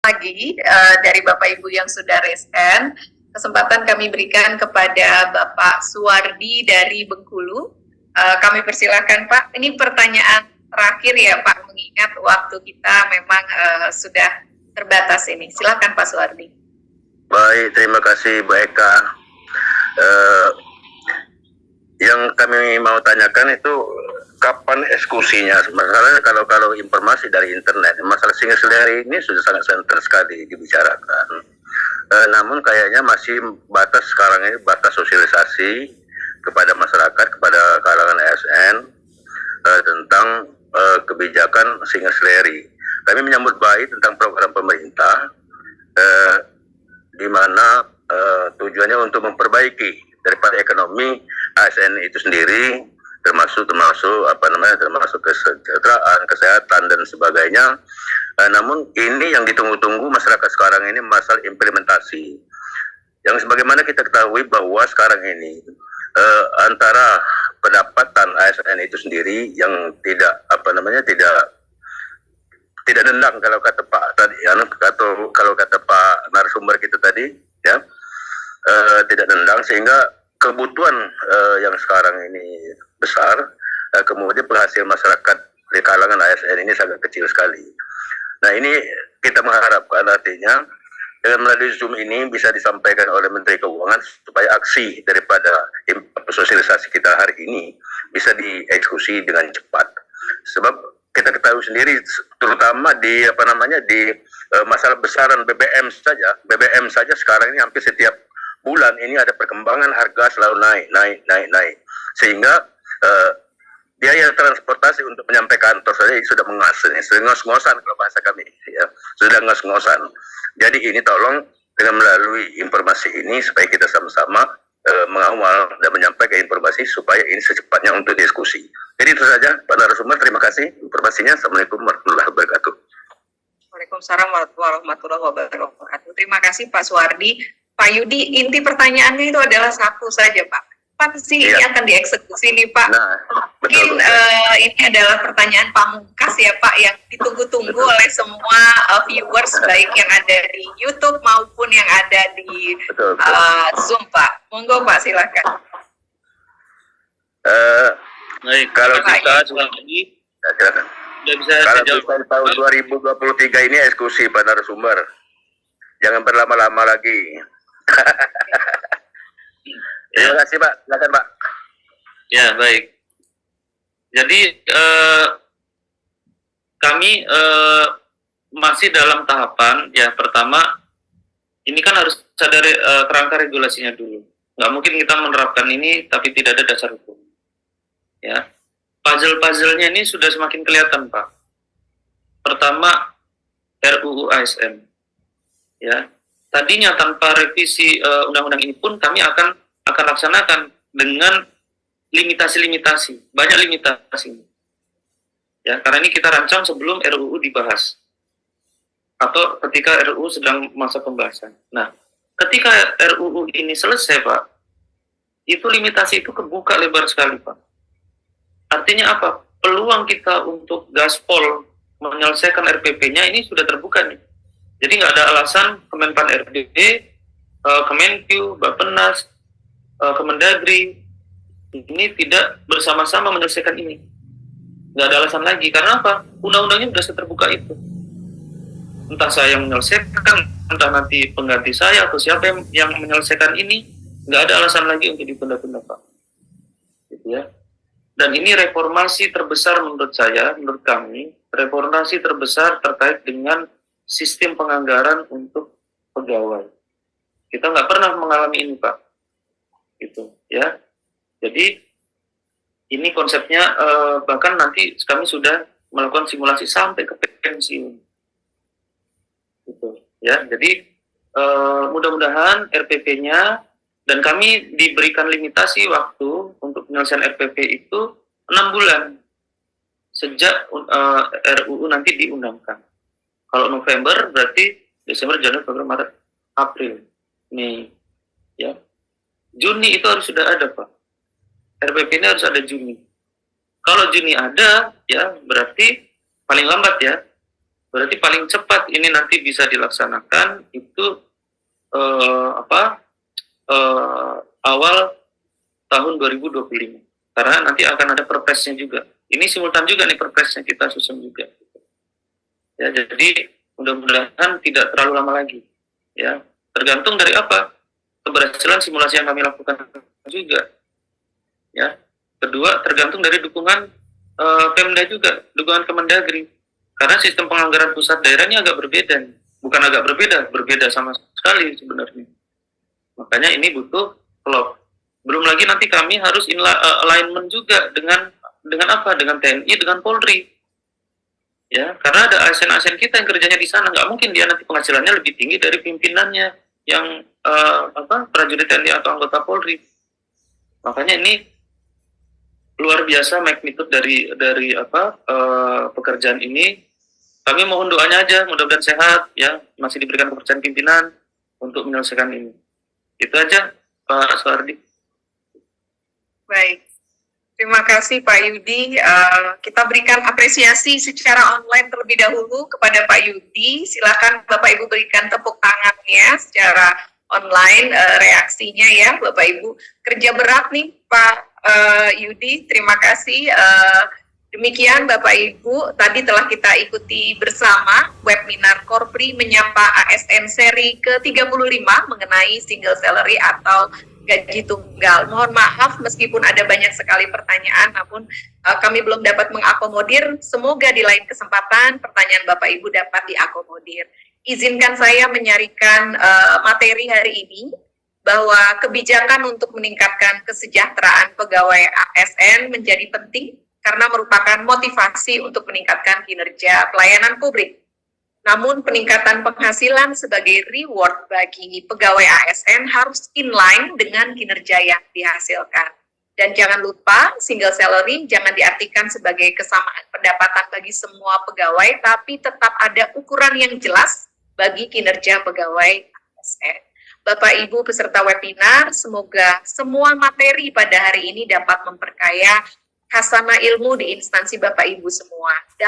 lagi dari Bapak Ibu yang sudah raise hand. Kesempatan kami berikan kepada Bapak Suwardi dari Bengkulu. Kami persilakan Pak. Ini pertanyaan terakhir ya Pak, mengingat waktu kita memang sudah terbatas ini. Silakan Pak Suwardi. Baik, terima kasih Bu Eka. Yang kami mau tanyakan itu kapan eksekusinya? Masalahnya kalau informasi dari internet, masalah Singa Seleri ini sudah sangat sentral sekali dibicarakan. Namun kayaknya masih batas sekarang ini, batas sosialisasi kepada masyarakat, kepada kalangan ASN tentang kebijakan Singa Seleri. Kami menyambut baik tentang program pemerintah di mana tujuannya untuk memperbaiki daripada ekonomi ASN itu sendiri, termasuk kesejahteraan, kesehatan dan sebagainya. Namun ini yang ditunggu-tunggu masyarakat sekarang ini masalah implementasi. Yang sebagaimana kita ketahui bahwa sekarang ini antara pendapatan ASN itu sendiri yang tidak tidak dendang kalau kata Pak tadi, atau kalau kata Pak narasumber kita tadi, ya, tidak dendang, sehingga kebutuhan yang sekarang ini besar, kemudian penghasil masyarakat di kalangan ASN ini sangat kecil sekali. Nah ini kita mengharapkan artinya dengan melalui Zoom ini bisa disampaikan oleh Menteri Keuangan supaya aksi daripada sosialisasi kita hari ini bisa dieksekusi dengan cepat. Sebab kita ketahui sendiri, terutama di masalah besaran BBM saja sekarang ini hampir setiap bulan ini ada perkembangan harga selalu naik, sehingga biaya transportasi untuk menyampai kantor saja sudah ngos-ngosan kalau bahasa kami, ya, sudah ngos-ngosan. Jadi ini tolong dengan melalui informasi ini supaya kita sama-sama mengawal dan menyampaikan informasi supaya ini secepatnya untuk diskusi. Jadi itu saja Pak narasumber, terima kasih informasinya. Assalamualaikum warahmatullahi wabarakatuh. Waalaikumsalam warahmatullahi wabarakatuh. Terima kasih Pak Suwardi. Pak Yudi, inti pertanyaannya itu adalah satu saja Pak. Kapan sih ini akan dieksekusi nih Pak? Nah, mungkin ini adalah pertanyaan pamungkas ya Pak, yang ditunggu-tunggu oleh semua viewers, baik yang ada di YouTube maupun yang ada di Zoom Pak. Monggo Pak, silakan. Baik, kalau kita selama ini kalau bisa tahun 2023 ini eksekusi Pak narasumber. Jangan berlama-lama lagi. Terima kasih Pak, silakan Pak. Ya, baik. Jadi kami masih dalam tahapan, ya, pertama ini kan harus ada kerangka regulasinya dulu. Nggak mungkin kita menerapkan ini tapi tidak ada dasar hukum. Ya, puzzle-puzzlenya ini sudah semakin kelihatan Pak. Pertama, RUU ASN. Ya, tadinya tanpa revisi undang-undang ini pun kami akan laksanakan dengan limitasi-limitasi, banyak limitasi. Ya, karena ini kita rancang sebelum RUU dibahas atau ketika RUU sedang masa pembahasan. Nah, ketika RUU ini selesai Pak, itu limitasi itu kebuka lebar sekali Pak. Artinya apa? Peluang kita untuk gaspol menyelesaikan RPP-nya ini sudah terbuka nih. Jadi nggak ada alasan Kemenpan RB, Kemenkyu, Bappenas, Kemendagri ini tidak bersama-sama menyelesaikan ini. Nggak ada alasan lagi. Karena apa? Undang-undangnya sudah terbuka itu. Entah saya yang menyelesaikan, entah nanti pengganti saya atau siapa yang menyelesaikan ini, nggak ada alasan lagi untuk ditunda-tunda Pak. Gitu ya. Dan ini reformasi terbesar menurut saya, menurut kami, reformasi terbesar terkait dengan sistem penganggaran untuk pegawai. Kita nggak pernah mengalami ini Pak. Gitu ya. Jadi ini konsepnya bahkan nanti kami sudah melakukan simulasi sampai ke pensiun. Gitu ya. Jadi mudah-mudahan RPP-nya, dan kami diberikan limitasi waktu untuk penyelesaian RPP itu 6 bulan sejak RUU nanti diundangkan. Kalau November berarti Desember, Januari, Februari, Maret, April, Mei, ya. Juni itu harus sudah ada Pak. RPP ini harus ada Juni. Kalau Juni ada, ya berarti paling lambat ya Berarti paling cepat ini nanti bisa dilaksanakan itu awal tahun 2025. Karena nanti akan ada perpresnya juga. Ini simultan juga nih perpresnya kita susun juga. Ya, jadi mudah-mudahan tidak terlalu lama lagi. Ya, tergantung dari apa? Keberhasilan simulasi yang kami lakukan juga. Ya, kedua tergantung dari dukungan Pemda juga, dukungan Kemendagri. Karena sistem penganggaran pusat daerah ini agak berbeda. Bukan agak berbeda, berbeda sama sekali sebenarnya. Makanya ini butuh klop. Belum lagi nanti kami harus alignment juga dengan apa? Dengan TNI, dengan Polri. Ya, karena ada ASN-ASN kita yang kerjanya di sana, nggak mungkin dia nanti penghasilannya lebih tinggi dari pimpinannya yang prajurit TNI atau anggota Polri. Makanya ini luar biasa magnitude dari pekerjaan ini. Kami mohon doanya aja, mudah-mudahan sehat, ya, masih diberikan kepercayaan pimpinan untuk menyelesaikan ini. Itu aja, Pak Suardi. Baik, terima kasih Pak Yudi. Kita berikan apresiasi secara online terlebih dahulu kepada Pak Yudi. Silakan Bapak Ibu berikan tepuk tangannya secara online reaksinya ya Bapak Ibu. Kerja berat nih Pak Yudi, terima kasih. Demikian Bapak Ibu, tadi telah kita ikuti bersama webinar Korpri menyapa ASN seri ke-35 mengenai single salary atau gaji tunggal. Mohon maaf meskipun ada banyak sekali pertanyaan, namun kami belum dapat mengakomodir. Semoga di lain kesempatan pertanyaan Bapak Ibu dapat diakomodir. Izinkan saya menyarikan materi hari ini bahwa kebijakan untuk meningkatkan kesejahteraan pegawai ASN menjadi penting karena merupakan motivasi untuk meningkatkan kinerja pelayanan publik. Namun peningkatan penghasilan sebagai reward bagi pegawai ASN harus inline dengan kinerja yang dihasilkan. Dan jangan lupa, single salary jangan diartikan sebagai kesamaan pendapatan bagi semua pegawai, tapi tetap ada ukuran yang jelas bagi kinerja pegawai ASN. Bapak Ibu peserta webinar, semoga semua materi pada hari ini dapat memperkaya khasanah ilmu di instansi Bapak Ibu semua.